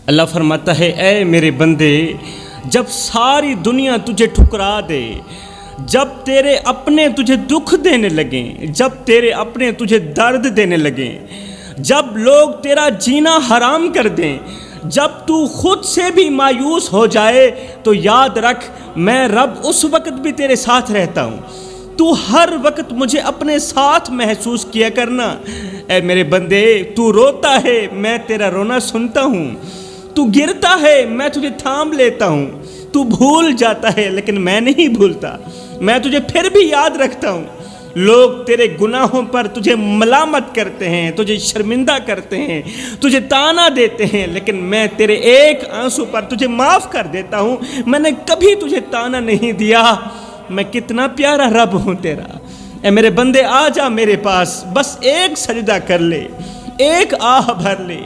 اللہ فرماتا ہے اے میرے بندے، جب ساری دنیا تجھے ٹھکرا دے، جب تیرے اپنے تجھے دکھ دینے لگیں، جب تیرے اپنے تجھے درد دینے لگیں، جب لوگ تیرا جینا حرام کر دیں، جب تو خود سے بھی مایوس ہو جائے، تو یاد رکھ میں رب اس وقت بھی تیرے ساتھ رہتا ہوں۔ تو ہر وقت مجھے اپنے ساتھ محسوس کیا کرنا۔ اے میرے بندے، تو روتا ہے، میں تیرا رونا سنتا ہوں۔ تو گرتا ہے، میں تجھے تھام لیتا ہوں۔ تو بھول جاتا ہے، لیکن میں نہیں بھولتا، میں تجھے پھر بھی یاد رکھتا ہوں۔ لوگ تیرے گناہوں پر تجھے ملامت کرتے ہیں، تجھے شرمندہ کرتے ہیں، تجھے تانا دیتے ہیں، لیکن میں تیرے ایک آنسو پر تجھے معاف کر دیتا ہوں۔ میں نے کبھی تجھے تانا نہیں دیا۔ میں کتنا پیارا رب ہوں تیرا۔ اے میرے بندے، آ جا میرے پاس، بس ایک سجدہ کر لے، ایک آہ بھر لے،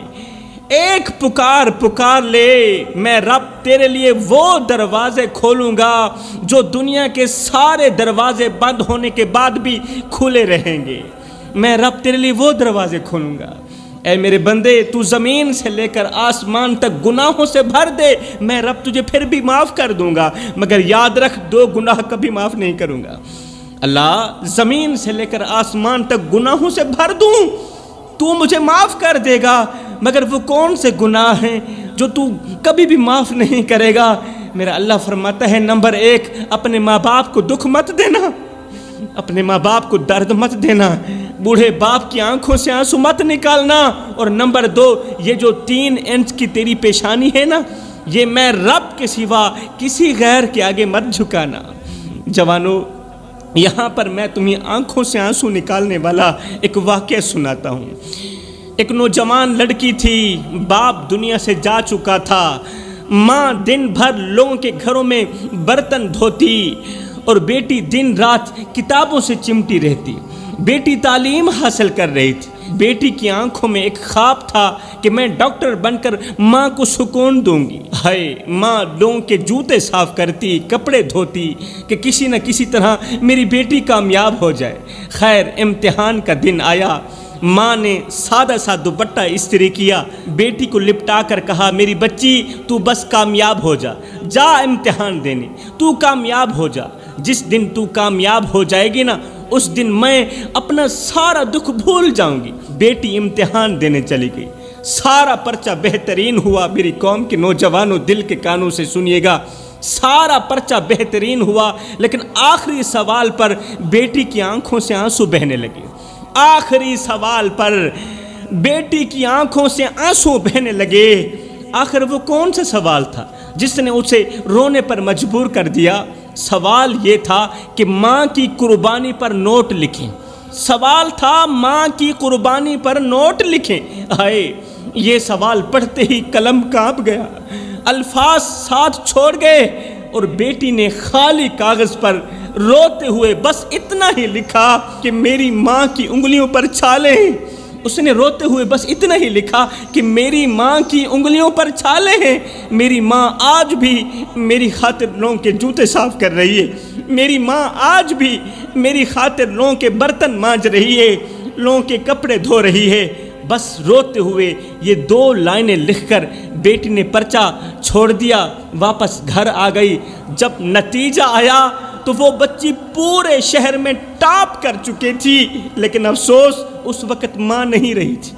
ایک پکار لے۔ میں رب تیرے لیے وہ دروازے کھولوں گا جو دنیا کے سارے دروازے بند ہونے کے بعد بھی کھلے رہیں گے۔ میں رب تیرے لیے وہ دروازے کھولوں گا۔ اے میرے بندے، تو زمین سے لے کر آسمان تک گناہوں سے بھر دے، میں رب تجھے پھر بھی معاف کر دوں گا، مگر یاد رکھ 2 گناہ کبھی معاف نہیں کروں گا۔ اللہ، زمین سے لے کر آسمان تک گناہوں سے بھر دوں، تو مجھے معاف کر دے گا، مگر وہ کون سے گناہ ہیں جو تو کبھی بھی معاف نہیں کرے گا؟ میرا اللہ فرماتا ہے نمبر 1، اپنے ماں باپ کو دکھ مت دینا، اپنے ماں باپ کو درد مت دینا، بوڑھے باپ کی آنکھوں سے آنسو مت نکالنا، اور نمبر 2، یہ جو 3 انچ کی تیری پیشانی ہے نا، یہ میں رب کے سوا کسی غیر کے آگے مت جھکانا۔ جوانو، یہاں پر میں تمہیں آنکھوں سے آنسو نکالنے والا ایک واقعہ سناتا ہوں۔ ایک نوجوان لڑکی تھی، باپ دنیا سے جا چکا تھا، ماں دن بھر لوگوں کے گھروں میں برتن دھوتی اور بیٹی دن رات کتابوں سے چمٹی رہتی۔ بیٹی تعلیم حاصل کر رہی تھی۔ بیٹی کی آنکھوں میں ایک خواب تھا کہ میں ڈاکٹر بن کر ماں کو سکون دوں گی۔ ہائے، ماں لوگوں کے جوتے صاف کرتی، کپڑے دھوتی کہ کسی نہ کسی طرح میری بیٹی کامیاب ہو جائے۔ خیر، امتحان کا دن آیا۔ ماں نے سادہ سا دوپٹہ استری کیا، بیٹی کو لپٹا کر کہا، میری بچی تو بس کامیاب ہو جا، جا امتحان دینے، تو کامیاب ہو جا۔ جس دن تو کامیاب ہو جائے گی نا، اس دن میں اپنا سارا دکھ بھول جاؤں گی۔ بیٹی امتحان دینے چلی گئی، سارا پرچہ بہترین ہوا۔ میری قوم کے نوجوانوں، دل کے کانوں سے سنیے گا، سارا پرچہ بہترین ہوا، لیکن آخری سوال پر بیٹی کی آنکھوں سے آنسو بہنے لگے۔ آخری سوال پر بیٹی کی آنکھوں سے آنسو بہنے لگے۔ آخر وہ کون سا سوال تھا جس نے اسے رونے پر مجبور کر دیا؟ سوال یہ تھا کہ ماں کی قربانی پر نوٹ لکھیں۔ سوال تھا ماں کی قربانی پر نوٹ لکھیں۔ آئے، یہ سوال پڑھتے ہی قلم کانپ گیا، الفاظ ساتھ چھوڑ گئے، اور بیٹی نے خالی کاغذ پر روتے ہوئے بس اتنا ہی لکھا کہ میری ماں کی انگلیوں پر چھالے ہیں۔ اس نے روتے ہوئے بس اتنا ہی لکھا کہ میری ماں کی انگلیوں پر چھالے ہیں، میری ماں آج بھی میری خاطر لوگوں کے جوتے صاف کر رہی ہے، میری ماں آج بھی میری خاطر لوگوں کے برتن مانج رہی ہے، لوگوں کے کپڑے دھو رہی ہے۔ بس روتے ہوئے یہ 2 لائنیں لکھ کر بیٹی نے پرچہ چھوڑ دیا، واپس گھر آ گئی۔ جب نتیجہ آیا تو وہ بچی پورے شہر میں ٹاپ کر چکی تھی، لیکن افسوس اس وقت ماں نہیں رہی تھی۔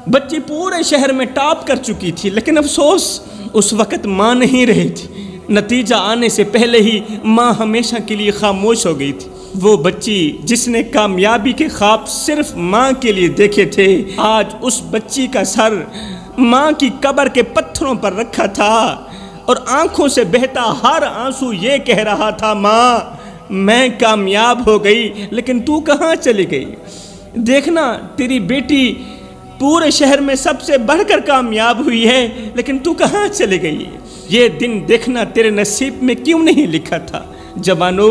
بچی پورے شہر میں ٹاپ کر چکی تھی، لیکن افسوس اس وقت ماں نہیں رہی تھی۔ نتیجہ آنے سے پہلے ہی ماں ہمیشہ کے لیے خاموش ہو گئی تھی۔ وہ بچی جس نے کامیابی کے خواب صرف ماں کے لیے دیکھے تھے، آج اس بچی کا سر ماں کی قبر کے پتھروں پر رکھا تھا، اور آنکھوں سے بہتا ہر آنسو یہ کہہ رہا تھا، ماں میں کامیاب ہو گئی، لیکن تو کہاں چلی گئی؟ دیکھنا، تیری بیٹی پورے شہر میں سب سے بڑھ کر کامیاب ہوئی ہے، لیکن تو کہاں چلی گئی؟ یہ دن دیکھنا تیرے نصیب میں کیوں نہیں لکھا تھا؟ جوانو،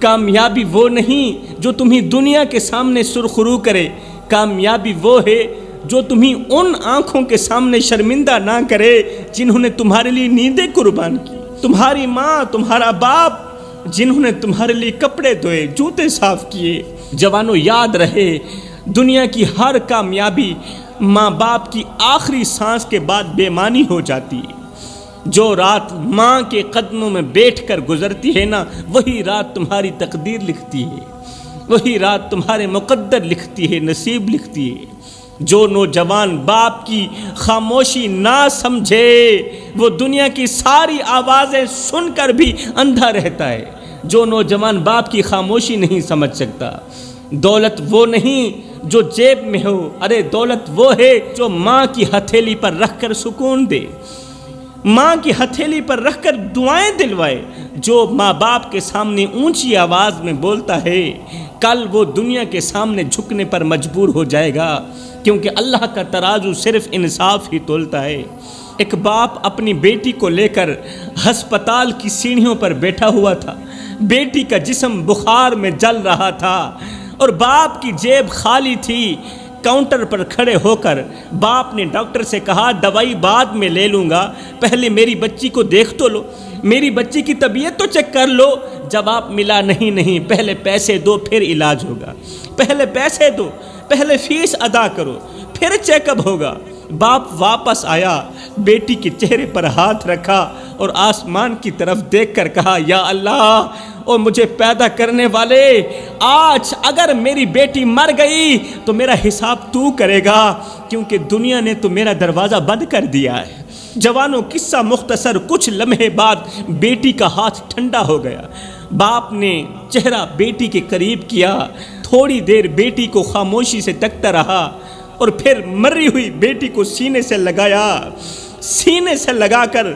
کامیابی وہ نہیں جو تمہیں دنیا کے سامنے سرخرو کرے، کامیابی وہ ہے جو تمہیں ان آنکھوں کے سامنے شرمندہ نہ کرے جنہوں نے تمہارے لیے نیندیں قربان کی، تمہاری ماں، تمہارا باپ، جنہوں نے تمہارے لیے کپڑے دھوئے، جوتے صاف کیے۔ جوانو، یاد رہے، دنیا کی ہر کامیابی ماں باپ کی آخری سانس کے بعد بےمانی ہو جاتی ہے۔ جو رات ماں کے قدموں میں بیٹھ کر گزرتی ہے نا، وہی رات تمہاری تقدیر لکھتی ہے، وہی رات تمہارے مقدر لکھتی ہے، نصیب لکھتی ہے۔ جو نوجوان باپ کی خاموشی نہ سمجھے وہ دنیا کی ساری آوازیں سن کر بھی اندھا رہتا ہے۔ جو نوجوان باپ کی خاموشی نہیں سمجھ سکتا، دولت وہ نہیں جو جیب میں ہو، ارے دولت وہ ہے جو ماں کی ہتھیلی پر رکھ کر سکون دے، ماں کی ہتھیلی پر رکھ کر دعائیں دلوائے۔ جو ماں باپ کے سامنے اونچی آواز میں بولتا ہے، کل وہ دنیا کے سامنے جھکنے پر مجبور ہو جائے گا، کیونکہ اللہ کا ترازو صرف انصاف ہی تولتا ہے۔ ایک باپ اپنی بیٹی کو لے کر ہسپتال کی سیڑھیوں پر بیٹھا ہوا تھا، بیٹی کا جسم بخار میں جل رہا تھا اور باپ کی جیب خالی تھی۔ کاؤنٹر پر کھڑے ہو کر باپ نے ڈاکٹر سے کہا، دوائی بعد میں لے لوں گا، پہلے میری بچی کو دیکھ تو لو، میری بچی کی طبیعت تو چیک کر لو۔ جواب ملا، نہیں، پہلے پیسے دو پھر علاج ہوگا، پہلے پیسے دو، پہلے فیس ادا کرو پھر چیک اپ ہوگا۔ باپ واپس آیا، بیٹی کے چہرے پر ہاتھ رکھا اور آسمان کی طرف دیکھ کر کہا، یا اللہ، اور مجھے پیدا کرنے والے، آج اگر میری بیٹی مر گئی تو میرا حساب تو کرے گا، کیونکہ دنیا نے تو میرا دروازہ بند کر دیا ہے۔ جوانوں، قصہ مختصر، کچھ لمحے بعد بیٹی کا ہاتھ ٹھنڈا ہو گیا۔ باپ نے چہرہ بیٹی کے قریب کیا، تھوڑی دیر بیٹی کو خاموشی سے تکتا رہا اور پھر مری ہوئی بیٹی کو سینے سے لگایا۔ سینے سے لگا کر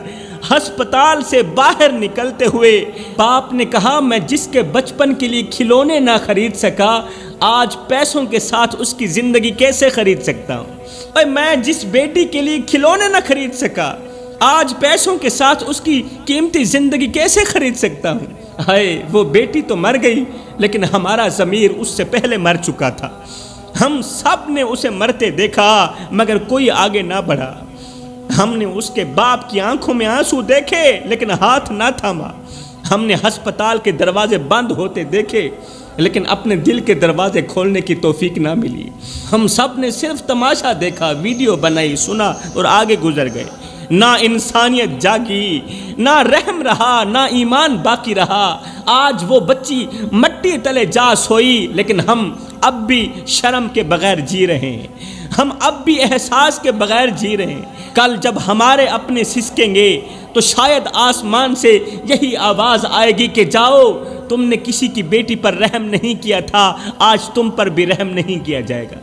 ہسپتال سے باہر نکلتے ہوئے باپ نے کہا، میں جس کے بچپن کے لیے کھلونے نہ خرید سکا، آج پیسوں کے ساتھ اس کی زندگی کیسے خرید سکتا ہوں؟ اور میں جس بیٹی کے لیے کھلونے نہ خرید سکا، آج پیسوں کے ساتھ اس کی قیمتی زندگی کیسے خرید سکتا ہوں؟ ہائے، وہ بیٹی تو مر گئی، لیکن ہمارا ضمیر اس سے پہلے مر چکا تھا۔ ہم سب نے اسے مرتے دیکھا مگر کوئی آگے نہ بڑھا۔ ہم نے اس کے باپ کی آنکھوں میں آنسو دیکھے لیکن ہاتھ نہ تھاما۔ ہم نے ہسپتال کے دروازے بند ہوتے دیکھے لیکن اپنے دل کے دروازے کھولنے کی توفیق نہ ملی۔ ہم سب نے صرف تماشا دیکھا، ویڈیو بنائی، سنا اور آگے گزر گئے۔ نہ انسانیت جاگی، نہ رحم رہا، نہ ایمان باقی رہا۔ آج وہ بچی مٹی تلے جا سوئی، لیکن ہم اب بھی شرم کے بغیر جی رہے ہیں، ہم اب بھی احساس کے بغیر جی رہے ہیں۔ کل جب ہمارے اپنے سسکیں گے تو شاید آسمان سے یہی آواز آئے گی کہ جاؤ، تم نے کسی کی بیٹی پر رحم نہیں کیا تھا، آج تم پر بھی رحم نہیں کیا جائے گا،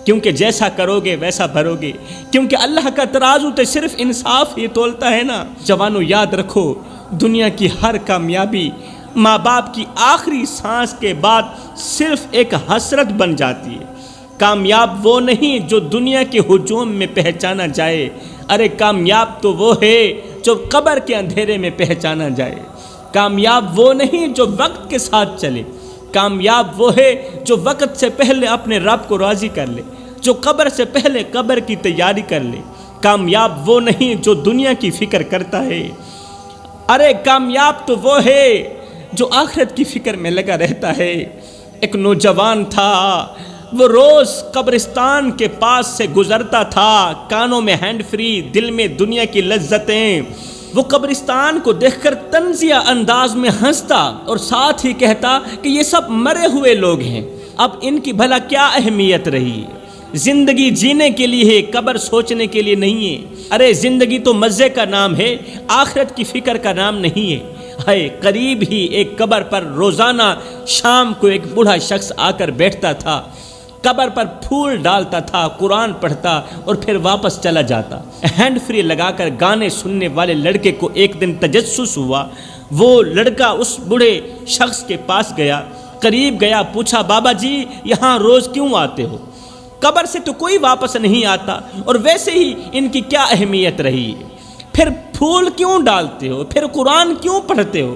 کیونکہ جیسا کرو گے ویسا بھرو گے، کیونکہ اللہ کا ترازو تو صرف انصاف ہی تولتا ہے نا۔ جوانوں، یاد رکھو، دنیا کی ہر کامیابی ماں باپ کی آخری سانس کے بعد صرف ایک حسرت بن جاتی ہے۔ کامیاب وہ نہیں جو دنیا کے ہجوم میں پہچانا جائے، ارے کامیاب تو وہ ہے جو قبر کے اندھیرے میں پہچانا جائے۔ کامیاب وہ نہیں جو وقت کے ساتھ چلے، کامیاب وہ ہے جو وقت سے پہلے اپنے رب کو راضی کر لے، جو قبر سے پہلے قبر کی تیاری کر لے۔ کامیاب وہ نہیں جو دنیا کی فکر کرتا ہے، ارے کامیاب تو وہ ہے جو آخرت کی فکر میں لگا رہتا ہے۔ ایک نوجوان تھا، وہ روز قبرستان کے پاس سے گزرتا تھا، کانوں میں ہینڈ فری، دل میں دنیا کی لذتیں۔ وہ قبرستان کو دیکھ کر طنزیہ انداز میں ہنستا اور ساتھ ہی کہتا کہ یہ سب مرے ہوئے لوگ ہیں، اب ان کی بھلا کیا اہمیت رہی؟ زندگی جینے کے لیے ہے، قبر سوچنے کے لیے نہیں ہے۔ ارے زندگی تو مزے کا نام ہے، آخرت کی فکر کا نام نہیں ہے۔ ہائے، قریب ہی ایک قبر پر روزانہ شام کو ایک بوڑھا شخص آ کر بیٹھتا تھا، قبر پر پھول ڈالتا تھا، قرآن پڑھتا اور پھر واپس چلا جاتا۔ ہینڈ فری لگا کر گانے سننے والے لڑکے کو ایک دن تجسس ہوا۔ وہ لڑکا اس بوڑھے شخص کے پاس گیا، قریب گیا، پوچھا، بابا جی یہاں روز کیوں آتے ہو؟ قبر سے تو کوئی واپس نہیں آتا، اور ویسے ہی ان کی کیا اہمیت رہی ہے؟ پھر پھول کیوں ڈالتے ہو؟ پھر قرآن کیوں پڑھتے ہو؟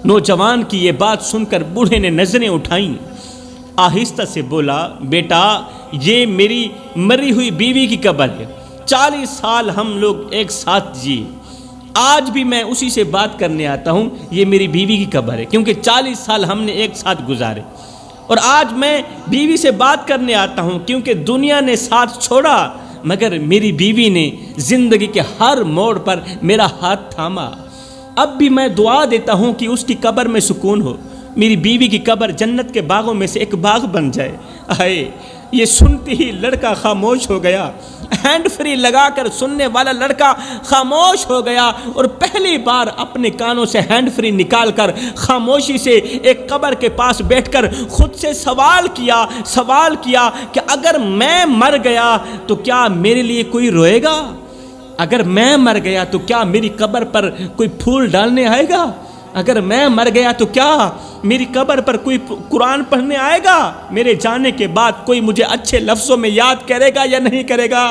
نوجوان کی یہ بات سن کر بوڑھے نے نظریں اٹھائیں، آہستہ سے بولا، بیٹا یہ میری مری ہوئی بیوی کی قبر ہے، 40 سال ہم لوگ ایک ساتھ جیے، آج بھی میں اسی سے بات کرنے آتا ہوں، یہ میری بیوی کی قبر ہے، کیونکہ 40 سال ہم نے ایک ساتھ گزارے۔ اور آج میں بیوی سے بات کرنے آتا ہوں کیونکہ دنیا نے ساتھ چھوڑا، مگر میری بیوی نے زندگی کے ہر موڑ پر میرا ہاتھ تھاما۔ اب بھی میں دعا دیتا ہوں کہ اس کی قبر میں سکون ہو، میری بیوی کی قبر جنت کے باغوں میں سے ایک باغ بن جائے۔ آئے یہ سنتے ہی لڑکا خاموش ہو گیا، ہینڈ فری لگا کر سننے والا لڑکا خاموش ہو گیا اور پہلی بار اپنے کانوں سے ہینڈ فری نکال کر خاموشی سے ایک قبر کے پاس بیٹھ کر خود سے سوال کیا کہ اگر میں مر گیا تو کیا میرے لیے کوئی روئے گا؟ اگر میں مر گیا تو کیا میری قبر پر کوئی پھول ڈالنے آئے گا؟ اگر میں مر گیا تو کیا میری قبر پر کوئی قرآن پڑھنے آئے گا؟ میرے جانے کے بعد کوئی مجھے اچھے لفظوں میں یاد کرے گا یا نہیں کرے گا؟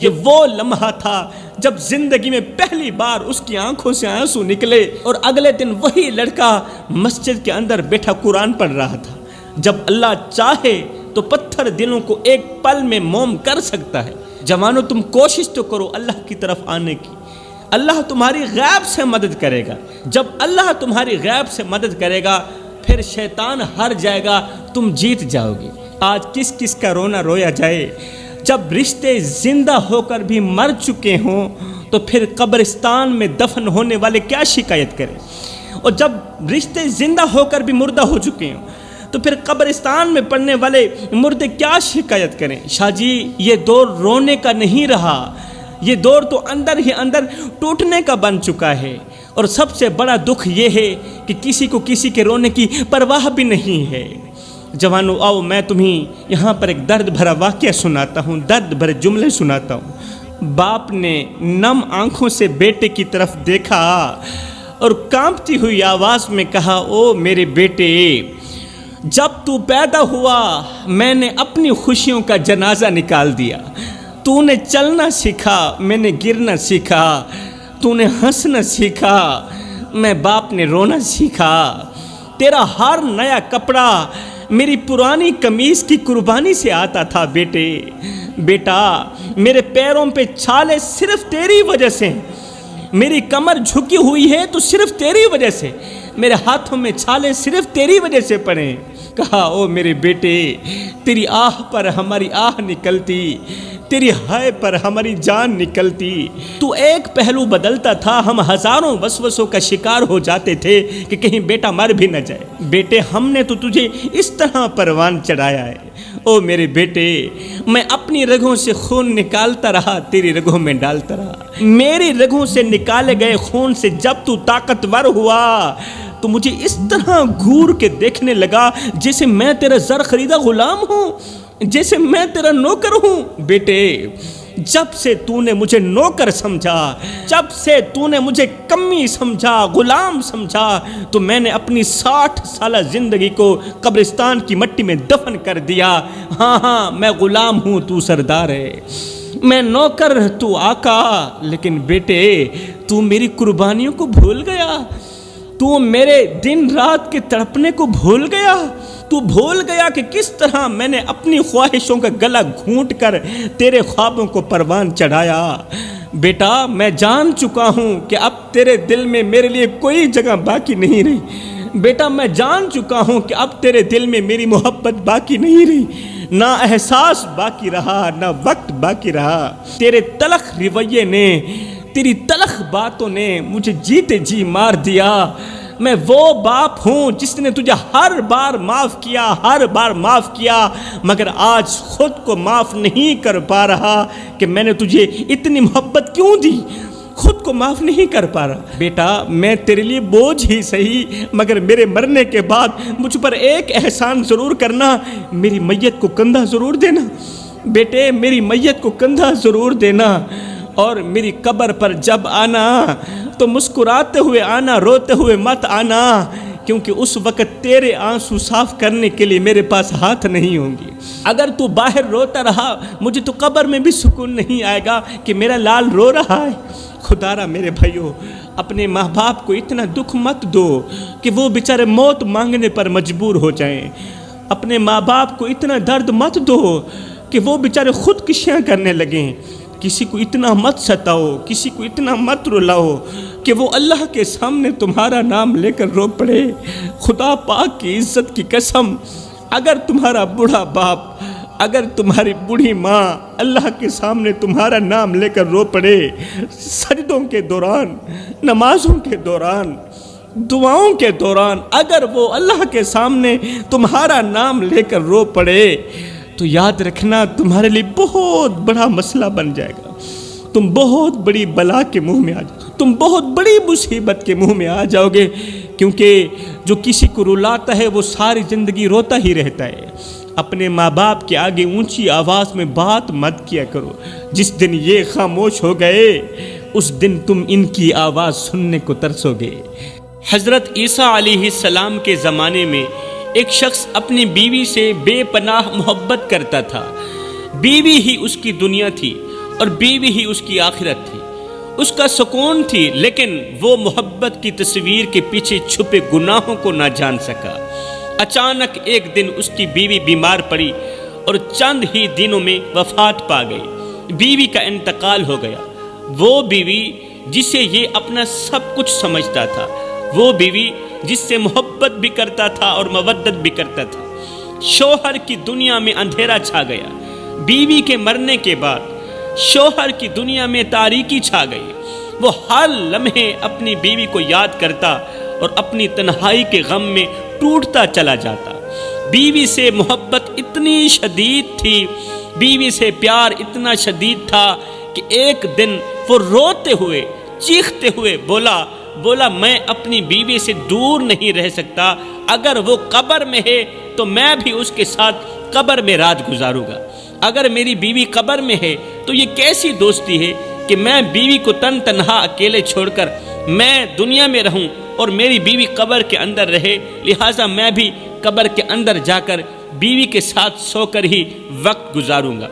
یہ وہ لمحہ تھا جب زندگی میں پہلی بار اس کی آنکھوں سے آنسو نکلے اور اگلے دن وہی لڑکا مسجد کے اندر بیٹھا قرآن پڑھ رہا تھا۔ جب اللہ چاہے تو پتھر دلوں کو ایک پل میں موم کر سکتا ہے۔ جوانوں تم کوشش تو کرو اللہ کی طرف آنے کی، اللہ تمہاری غیب سے مدد کرے گا۔ جب اللہ تمہاری غیب سے مدد کرے گا پھر شیطان ہار جائے گا، تم جیت جاؤ گے۔ آج کس کس کا رونا رویا جائے؟ جب رشتے زندہ ہو کر بھی مر چکے ہوں تو پھر قبرستان میں دفن ہونے والے کیا شکایت کریں، اور جب رشتے زندہ ہو کر بھی مردہ ہو چکے ہوں تو پھر قبرستان میں پڑنے والے مردے کیا شکایت کریں۔ شاہ جی یہ دور رونے کا نہیں رہا، یہ دور تو اندر ہی اندر ٹوٹنے کا بن چکا ہے، اور سب سے بڑا دکھ یہ ہے کہ کسی کو کسی کے رونے کی پرواہ بھی نہیں ہے۔ جوانوں آؤ میں تمہیں یہاں پر ایک درد بھرا واقعہ سناتا ہوں، درد بھرے جملے سناتا ہوں۔ باپ نے نم آنکھوں سے بیٹے کی طرف دیکھا اور کانپتی ہوئی آواز میں کہا، او میرے بیٹے، جب تو پیدا ہوا میں نے اپنی خوشیوں کا جنازہ نکال دیا، تو نے چلنا سیکھا میں نے گرنا سیکھا، تو نے ہنسنا سیکھا میں باپ نے رونا سیکھا، تیرا ہر نیا کپڑا میری پرانی قمیض کی قربانی سے آتا تھا بیٹے۔ بیٹا میرے پیروں پہ چھالے صرف تیری وجہ سے، میری کمر جھکی ہوئی ہے تو صرف تیری وجہ سے، میرے ہاتھوں میں چھالے صرف تیری وجہ سے پڑے۔ کہا او میرے بیٹے، تیری آہ پر ہماری آہ نکلتی، تیری ہائے پر ہماری جان نکلتی، تو ایک پہلو بدلتا تھا، ہم ہزاروں وسوسوں کا شکار ہو جاتے تھے کہ کہیں بیٹا مر بھی نہ جائے۔ بیٹے ہم نے تو تجھے اس طرح پروان چڑھایا ہے، او میرے بیٹے میں اپنی رگوں سے خون نکالتا رہا، تیری رگوں میں ڈالتا رہا، میری رگوں سے نکالے گئے خون سے جب تو طاقتور ہوا تو مجھے اس طرح گھور کے دیکھنے لگا جیسے میں تیرا زر خریدا غلام ہوں، جیسے میں تیرا نوکر ہوں۔ بیٹے جب سے تو نے مجھے نوکر سمجھا، جب سے تو نے مجھے کمی سمجھا، غلام سمجھا، تو میں نے اپنی 60 سالہ زندگی کو قبرستان کی مٹی میں دفن کر دیا۔ ہاں میں غلام ہوں، تو سردار ہے، میں نوکر تو آقا، لیکن بیٹے تو میری قربانیوں کو بھول گیا، تو میرے دن رات کے تڑپنے کو بھول گیا، تو بھول گیا کہ کس طرح میں نے اپنی خواہشوں کا گلا گھونٹ کر تیرے خوابوں کو پروان چڑھایا۔ بیٹا میں جان چکا ہوں کہ اب تیرے دل میں میرے لیے کوئی جگہ باقی نہیں رہی، بیٹا میں جان چکا ہوں کہ اب تیرے دل میں میری محبت باقی نہیں رہی، نہ احساس باقی رہا نہ وقت باقی رہا۔ تیرے تلخ رویے نے، تیری تلخ باتوں نے مجھے جیتے جی مار دیا۔ میں وہ باپ ہوں جس نے تجھے ہر بار معاف کیا، ہر بار معاف کیا، مگر آج خود کو معاف نہیں کر پا رہا کہ میں نے تجھے اتنی محبت کیوں دی، خود کو معاف نہیں کر پا رہا۔ بیٹا میں تیرے لیے بوجھ ہی صحیح، مگر میرے مرنے کے بعد مجھ پر ایک احسان ضرور کرنا، میری میت کو کندھا ضرور دینا۔ بیٹے میری میت کو کندھا ضرور دینا، اور میری قبر پر جب آنا تو مسکراتے ہوئے آنا، روتے ہوئے مت آنا، کیونکہ اس وقت تیرے آنسو صاف کرنے کے لیے میرے پاس ہاتھ نہیں ہوں گی۔ اگر تو باہر روتا رہا مجھے تو قبر میں بھی سکون نہیں آئے گا کہ میرا لال رو رہا ہے۔ خدا را میرے بھائیو اپنے ماں باپ کو اتنا دکھ مت دو کہ وہ بیچارے موت مانگنے پر مجبور ہو جائیں، اپنے ماں باپ کو اتنا درد مت دو کہ وہ بیچارے خودکشیاں کرنے لگیں۔ کسی کو اتنا مت ستاؤ، کسی کو اتنا مت رلاؤ کہ وہ اللہ کے سامنے تمہارا نام لے کر رو پڑے۔ خدا پاک کی عزت کی قسم اگر تمہارا بوڑھا باپ، اگر تمہاری بوڑھی ماں اللہ کے سامنے تمہارا نام لے کر رو پڑے، سجدوں کے دوران، نمازوں کے دوران، دعاؤں کے دوران اگر وہ اللہ کے سامنے تمہارا نام لے کر رو پڑے، تو یاد رکھنا تمہارے لیے بہت بڑا مسئلہ بن جائے گا۔ تم بہت بڑی بلا کے منہ میں آ جاؤ، تم بہت بڑی مصیبت کے منہ میں آ جاؤ گے، کیونکہ جو کسی کو رلاتا ہے وہ ساری زندگی روتا ہی رہتا ہے۔ اپنے ماں باپ کے آگے اونچی آواز میں بات مت کیا کرو، جس دن یہ خاموش ہو گئے اس دن تم ان کی آواز سننے کو ترسو گے۔ حضرت عیسیٰ علیہ السلام کے زمانے میں ایک شخص اپنی بیوی سے بے پناہ محبت کرتا تھا۔ بیوی ہی اس کی دنیا تھی اور بیوی ہی اس کی آخرت تھی، اس کا سکون تھی، لیکن وہ محبت کی تصویر کے پیچھے چھپے گناہوں کو نہ جان سکا۔ اچانک ایک دن اس کی بیوی بیمار پڑی اور چند ہی دنوں میں وفات پا گئی۔ بیوی کا انتقال ہو گیا۔ وہ بیوی جسے یہ اپنا سب کچھ سمجھتا تھا، وہ بیوی جس سے محبت بھی کرتا تھا اور مودت بھی کرتا تھا، شوہر کی دنیا میں اندھیرا چھا گیا۔ بیوی کے مرنے کے بعد شوہر کی دنیا میں تاریکی چھا گئی۔ وہ ہر لمحے اپنی بیوی کو یاد کرتا اور اپنی تنہائی کے غم میں ٹوٹتا چلا جاتا۔ بیوی سے محبت اتنی شدید تھی، بیوی سے پیار اتنا شدید تھا کہ ایک دن وہ روتے ہوئے، چیختے ہوئے بولا میں اپنی بیوی سے دور نہیں رہ سکتا، اگر وہ قبر میں ہے تو میں بھی اس کے ساتھ قبر میں رات گزاروں گا۔ اگر میری بیوی قبر میں ہے تو یہ کیسی دوستی ہے کہ میں بیوی کو تنہا اکیلے چھوڑ کر میں دنیا میں رہوں اور میری بیوی قبر کے اندر رہے، لہٰذا میں بھی قبر کے اندر جا کر بیوی کے ساتھ سو کر ہی وقت گزاروں گا۔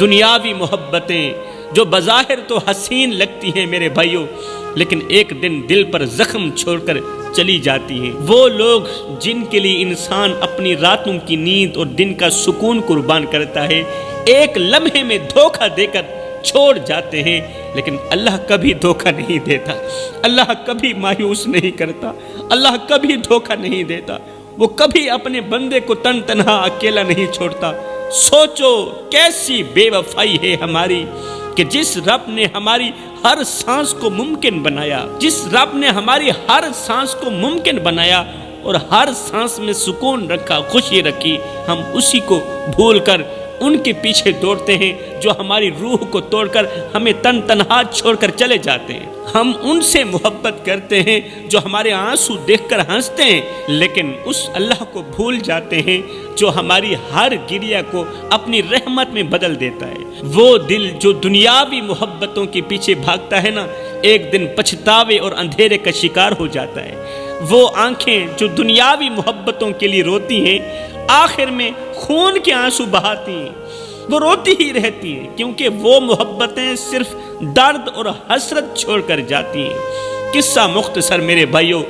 دنیاوی محبتیں جو بظاہر تو حسین لگتی ہیں میرے بھائیوں، لیکن ایک دن دل پر زخم چھوڑ کر چلی جاتی ہیں۔ وہ لوگ جن کے لیے انسان اپنی راتوں کی نیند اور دن کا سکون قربان کرتا ہے، ایک لمحے میں دھوکہ دے کر چھوڑ جاتے ہیں، لیکن اللہ کبھی دھوکہ نہیں دیتا، اللہ کبھی مایوس نہیں کرتا، اللہ کبھی دھوکہ نہیں دیتا، وہ کبھی اپنے بندے کو تنہا اکیلا نہیں چھوڑتا۔ سوچو کیسی بے وفائی ہے ہماری کہ جس رب نے ہماری ہر سانس کو ممکن بنایا، جس رب نے ہماری ہر سانس کو ممکن بنایا اور ہر سانس میں سکون رکھا، خوشی رکھی، ہم اسی کو بھول کر ان کے پیچھے دوڑتے ہیں جو ہماری روح کو توڑ کر ہمیں تنہا چھوڑ کر چلے جاتے ہیں۔ ہم ان سے محبت کرتے ہیں جو ہمارے آنسو دیکھ کر ہنستے ہیں، لیکن اس اللہ کو بھول جاتے ہیں جو ہماری ہر گریہ کو اپنی رحمت میں بدل دیتا ہے۔ وہ دل جو دنیاوی محبتوں کے پیچھے بھاگتا ہے نا، ایک دن پچھتاوے اور اندھیرے کا شکار ہو جاتا ہے۔ وہ آنکھیں جو دنیاوی محبتوں کے لیے روتی ہیں، آخر میں خون کے آنسو بہاتی ہیں، وہ روتی ہی رہتی ہیں، کیونکہ وہ محبتیں صرف درد اور حسرت چھوڑ کر جاتی ہیں۔ قصہ مختصر میرے بھائیوں،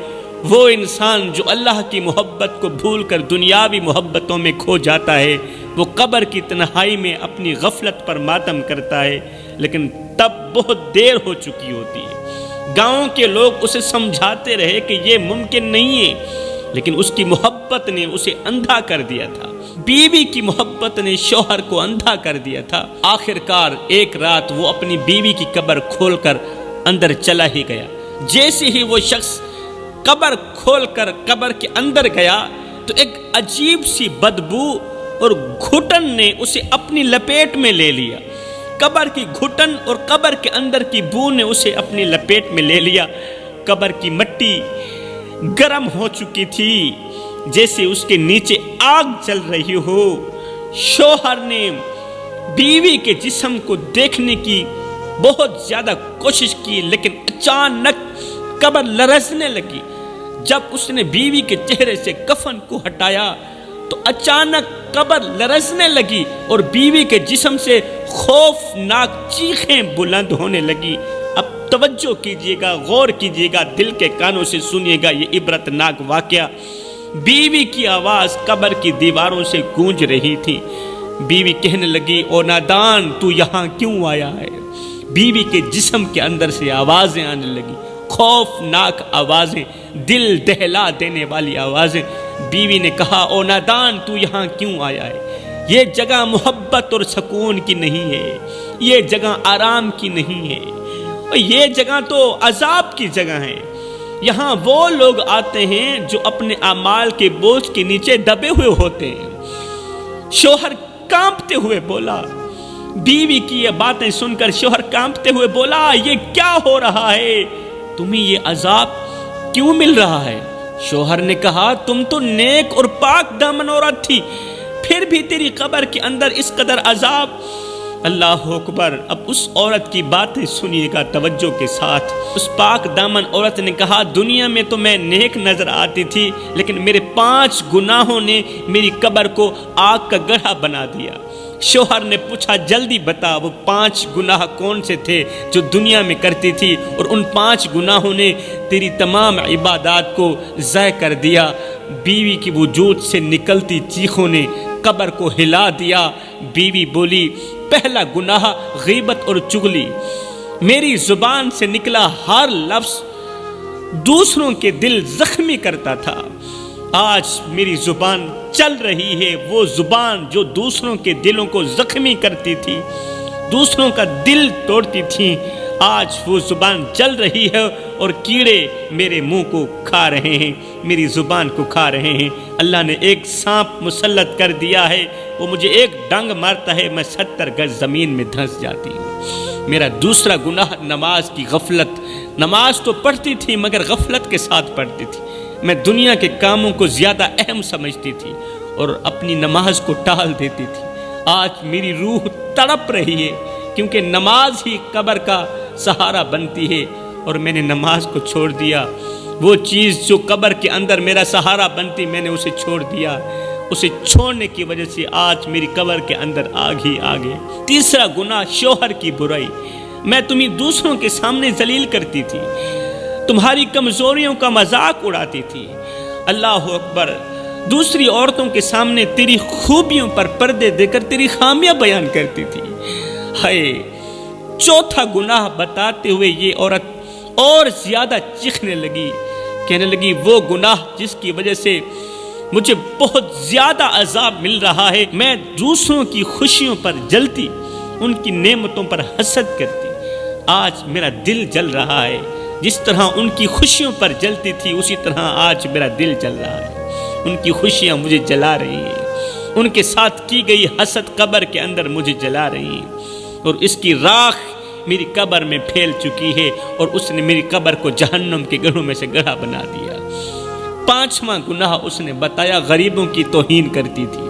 وہ انسان جو اللہ کی محبت کو بھول کر دنیاوی محبتوں میں کھو جاتا ہے، وہ قبر کی تنہائی میں اپنی غفلت پر ماتم کرتا ہے، لیکن تب بہت دیر ہو چکی ہوتی ہے۔ گاؤں کے لوگ اسے سمجھاتے رہے کہ یہ ممکن نہیں ہے، لیکن اس کی محبت نے اسے اندھا کر دیا تھا، بیوی کی محبت نے شوہر کو اندھا کر دیا تھا۔ آخر کار ایک رات وہ اپنی بیوی کی قبر کھول کر اندر چلا ہی گیا۔ جیسے ہی وہ شخص قبر کھول کر قبر کے اندر گیا تو ایک عجیب سی بدبو اور گھٹن نے اسے اپنی لپیٹ میں لے لیا۔ قبر کی گھٹن اور قبر کے اندر کی بو نے اسے اپنی لپیٹ میں لے لیا۔ قبر کی مٹی گرم ہو چکی تھی، جیسے اس کے نیچے آگ جل رہی ہو۔ شوہر نے بیوی کے جسم کو دیکھنے کی بہت زیادہ کوشش کی، لیکن اچانک قبر لرزنے لگی۔ جب اس نے بیوی کے چہرے سے کفن کو ہٹایا تو اچانک قبر لرزنے لگی اور بیوی کے جسم سے خوفناک چیخیں بلند ہونے لگی۔ اب توجہ کیجیے گا، غور کیجیے گا، دل کے کانوں سے سنیے گا یہ عبرت ناک واقعہ۔ بیوی کی آواز قبر کی دیواروں سے گونج رہی تھی۔ بیوی کہنے لگی، او نادان، تو یہاں کیوں آیا ہے؟ بیوی کے جسم کے اندر سے آوازیں آنے لگی، خوفناک آوازیں، دل دہلا دینے والی آوازیں۔ بیوی نے کہا او نادان تو یہاں کیوں آیا ہے؟ یہ جگہ محبت اور سکون کی نہیں ہے، یہ جگہ آرام کی نہیں ہے، اور یہ جگہ تو عذاب کی جگہ ہے۔ یہاں وہ لوگ آتے ہیں جو اپنے اعمال کے بوجھ کے نیچے دبے ہوئے ہوتے ہیں۔ شوہر کانپتے ہوئے بولا، بیوی کی یہ باتیں سن کر شوہر کانپتے ہوئے بولا، یہ کیا ہو رہا ہے؟ تمہیں یہ عذاب کیوں مل رہا ہے؟ شوہر نے کہا، تم تو نیک اور پاک دامن عورت تھی، پھر بھی تیری قبر کے اندر اس قدر عذاب۔ اللہ اکبر! اب اس عورت کی باتیں سنیے گا توجہ کے ساتھ۔ اس پاک دامن عورت نے کہا، دنیا میں تو میں نیک نظر آتی تھی، لیکن میرے 5 گناہوں نے میری قبر کو آگ کا گڑھا بنا دیا۔ شوہر نے پوچھا، جلدی بتا وہ 5 گناہ کون سے تھے جو دنیا میں کرتی تھی، اور ان 5 گناہوں نے تیری تمام عبادات کو ضائع کر دیا۔ بیوی کی وجود سے نکلتی چیخوں نے قبر کو ہلا دیا۔ بیوی بولی، پہلا گناہ غیبت اور چغلی۔ میری زبان سے نکلا ہر لفظ دوسروں کے دل زخمی کرتا تھا۔ آج میری زبان چل رہی ہے وہ زبان جو دوسروں کے دلوں کو زخمی کرتی تھی، دوسروں کا دل توڑتی تھی۔ آج وہ زبان چل رہی ہے اور کیڑے میرے منہ کو کھا رہے ہیں، میری زبان کو کھا رہے ہیں۔ اللہ نے ایک سانپ مسلط کر دیا ہے، وہ مجھے ایک ڈنگ مارتا ہے، میں 70 گز زمین میں دھنس جاتی ہوں۔ میرا دوسرا گناہ نماز کی غفلت۔ نماز تو پڑھتی تھی مگر غفلت کے ساتھ پڑھتی تھی۔ میں دنیا کے کاموں کو زیادہ اہم سمجھتی تھی اور اپنی نماز کو ٹال دیتی تھی۔ آج میری روح تڑپ رہی ہے کیونکہ نماز ہی قبر کا سہارا بنتی ہے، اور میں نے نماز کو چھوڑ دیا۔ وہ چیز جو قبر کے اندر میرا سہارا بنتی، میں نے اسے چھوڑ دیا۔ اسے چھوڑنے کی وجہ سے آج میری قبر کے اندر آگ ہی آگ ہے۔ تیسرا گناہ شوہر کی برائی۔ میں تمہیں دوسروں کے سامنے ذلیل کرتی تھی، تمہاری کمزوریوں کا مذاق اڑاتی تھی۔ اللہ اکبر! دوسری عورتوں کے سامنے تیری خوبیوں پر پردے دے کر تیری خامیاں بیان کرتی تھی۔ ہائے! چوتھا گناہ بتاتے ہوئے یہ عورت اور زیادہ چیخنے لگی، کہنے لگی، وہ گناہ جس کی وجہ سے مجھے بہت زیادہ عذاب مل رہا ہے۔ میں دوسروں کی خوشیوں پر جلتی، ان کی نعمتوں پر حسد کرتی۔ آج میرا دل جل رہا ہے، جس طرح ان کی خوشیوں پر جلتی تھی اسی طرح آج میرا دل جل رہا ہے۔ ان کی خوشیاں مجھے جلا رہی ہیں، ان کے ساتھ کی گئی حسد قبر کے اندر مجھے جلا رہی ہیں، اور اس کی راکھ میری قبر میں پھیل چکی ہے، اور اس نے میری قبر کو جہنم کے گڑھوں میں سے گڑھا بنا دیا۔ 5واں گناہ اس نے بتایا، غریبوں کی توہین کرتی تھی۔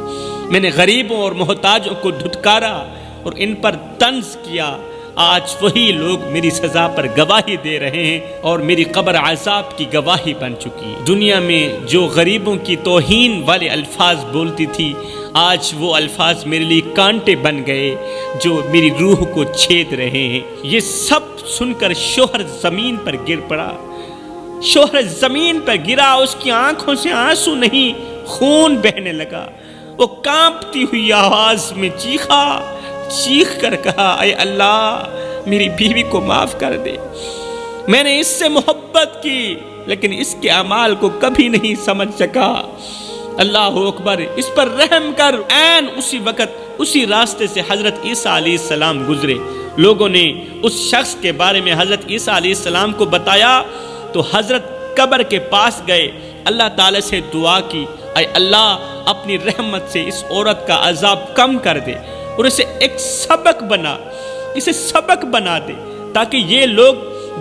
میں نے غریبوں اور محتاجوں کو دھتکارا اور ان پر طنز کیا۔ آج وہی لوگ میری سزا پر گواہی دے رہے ہیں اور میری قبر عذاب کی گواہی بن چکی ہے۔ دنیا میں جو غریبوں کی توہین والے الفاظ بولتی تھی، آج وہ الفاظ میرے لیے کانٹے بن گئے جو میری روح کو چھید رہے ہیں۔ یہ سب سن کر شوہر زمین پر گر پڑا۔ شوہر زمین پر گرا، اس کی آنکھوں سے آنسو نہیں، خون بہنے لگا۔ وہ کانپتی ہوئی آواز میں چیخ کر کہا، اے اللہ میری بیوی کو معاف کر دے، میں نے اس سے محبت کی لیکن اس کے اعمال کو کبھی نہیں سمجھ سکا۔ اللہ اکبر! اس پر رحم کر۔ عین اسی وقت اسی راستے سے حضرت عیسیٰ علیہ السلام گزرے۔ لوگوں نے اس شخص کے بارے میں حضرت عیسیٰ علیہ السلام کو بتایا تو حضرت قبر کے پاس گئے، اللہ تعالی سے دعا کی، اے اللہ اپنی رحمت سے اس عورت کا عذاب کم کر دے اور اسے ایک سبق بنا دے تاکہ یہ لوگ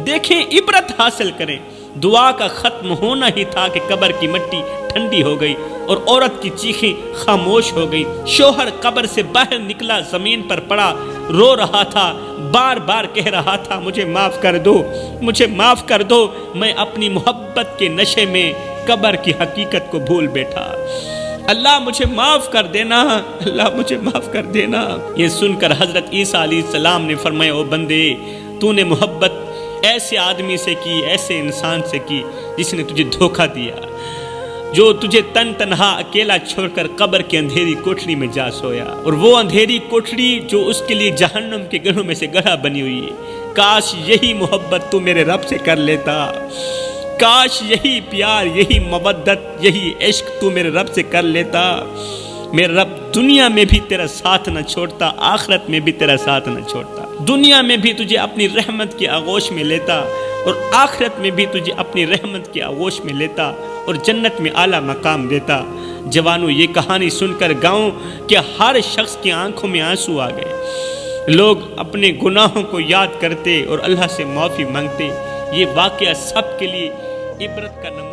دیکھیں، عبرت حاصل کریں۔ دعا کا ختم ہونا ہی تھا کہ قبر کی مٹی ٹھنڈی ہو گئی اور عورت کی چیخیں خاموش ہو گئی۔ شوہر قبر سے باہر نکلا، زمین پر پڑا، رو رہا تھا، بار بار کہہ رہا تھا، مجھے معاف کر دو، مجھے معاف کر دو، میں اپنی محبت کے نشے میں قبر کی حقیقت کو بھول بیٹھا۔ اللہ مجھے معاف کر دینا، اللہ مجھے معاف کر دینا۔ یہ سن کر حضرت عیسیٰ علیہ السلام نے فرمایا، او بندے، تو نے محبت ایسے آدمی سے کی، ایسے انسان سے کی جس نے تجھے دھوکہ دیا، جو تجھے تنہا اکیلا چھوڑ کر قبر کی اندھیری کوٹھری میں جا سویا، اور وہ اندھیری کوٹھری جو اس کے لیے جہنم کے گڑھوں میں سے گڑھا بنی ہوئی ہے۔ کاش یہی محبت تو میرے رب سے کر لیتا، کاش یہی پیار، یہی مودت، یہی عشق تو میرے رب سے کر لیتا، میرا رب دنیا میں بھی تیرا ساتھ نہ چھوڑتا، آخرت میں بھی تیرا ساتھ نہ چھوڑتا، دنیا میں بھی تجھے اپنی رحمت کی آغوش میں لیتا اور آخرت میں بھی تجھے اپنی رحمت کی آغوش میں لیتا اور جنت میں اعلیٰ مقام دیتا۔ جوانوں، یہ کہانی سن کر گاؤں کہ ہر شخص کی آنکھوں میں آنسو آ گئے، لوگ اپنے گناہوں کو یاد کرتے اور اللہ سے معافی مانگتے۔ یہ واقعہ سب کے لیے عبرت کا نمونہ